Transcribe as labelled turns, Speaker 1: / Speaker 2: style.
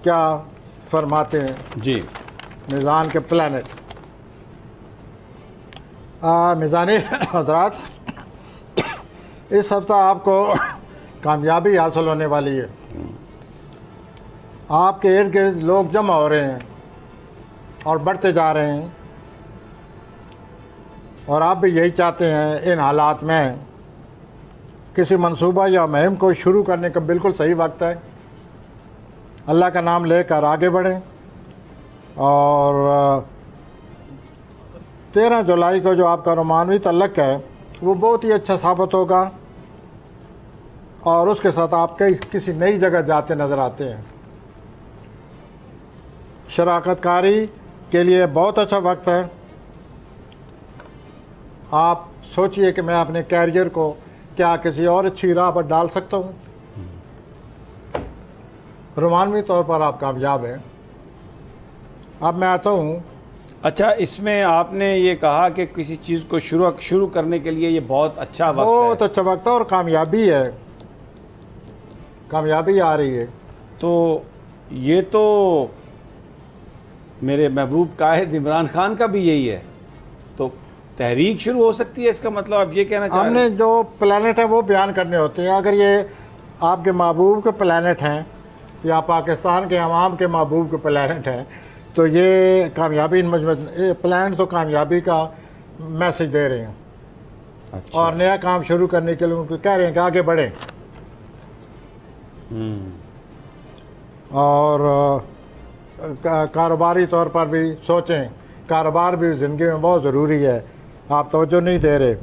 Speaker 1: क्या फरमाते हैं
Speaker 2: जी।
Speaker 1: मीज़ान के प्लानट। मीज़ानी हजरात, इस हफ्ता आपको कामयाबी हासिल होने वाली है। आपके इर्द गिर्द लोग जमा हो रहे हैं और बढ़ते जा रहे हैं, और आप भी यही चाहते हैं। इन हालात में किसी मंसूबा या मुहिम को शुरू करने का बिल्कुल सही वक्त है। अल्लाह का नाम लेकर आगे बढ़ें, और 13 जुलाई को जो आपका रोमानवी तल्लक है वो बहुत ही अच्छा साबित होगा, और उसके साथ आप कई किसी नई जगह जाते नज़र आते हैं। शराकतकारी के लिए बहुत अच्छा वक्त है। आप सोचिए कि मैं अपने कैरियर को क्या किसी और अच्छी राह पर डाल सकता हूँ। रोमानवी तौर पर आप कामयाब हैं। अब मैं आता हूँ।
Speaker 2: अच्छा, इसमें आपने ये कहा कि किसी चीज़ को शुरू करने के लिए ये बहुत अच्छा वक्त है।
Speaker 1: बहुत अच्छा वक्त है और कामयाबी है, कामयाबी आ रही है।
Speaker 2: तो ये तो मेरे महबूब कायद इमरान खान का भी यही है, तो तहरीक शुरू हो सकती है। इसका मतलब आप ये कहना चाह रहे हैं?
Speaker 1: हमने जो प्लानट है वो बयान करने होते हैं। अगर ये आपके महबूब के प्लानट हैं या पाकिस्तान के अवाम के महबूब के प्लानट हैं, तो ये कामयाबी प्लान तो कामयाबी का मैसेज दे रहे हैं।
Speaker 2: अच्छा।
Speaker 1: और नया काम शुरू करने के लिए उनको कह रहे हैं कि आगे बढ़ें। और कारोबारी तौर पर भी सोचें। कारोबार भी ज़िंदगी में बहुत ज़रूरी है, आप तवज्जो नहीं दे रहे।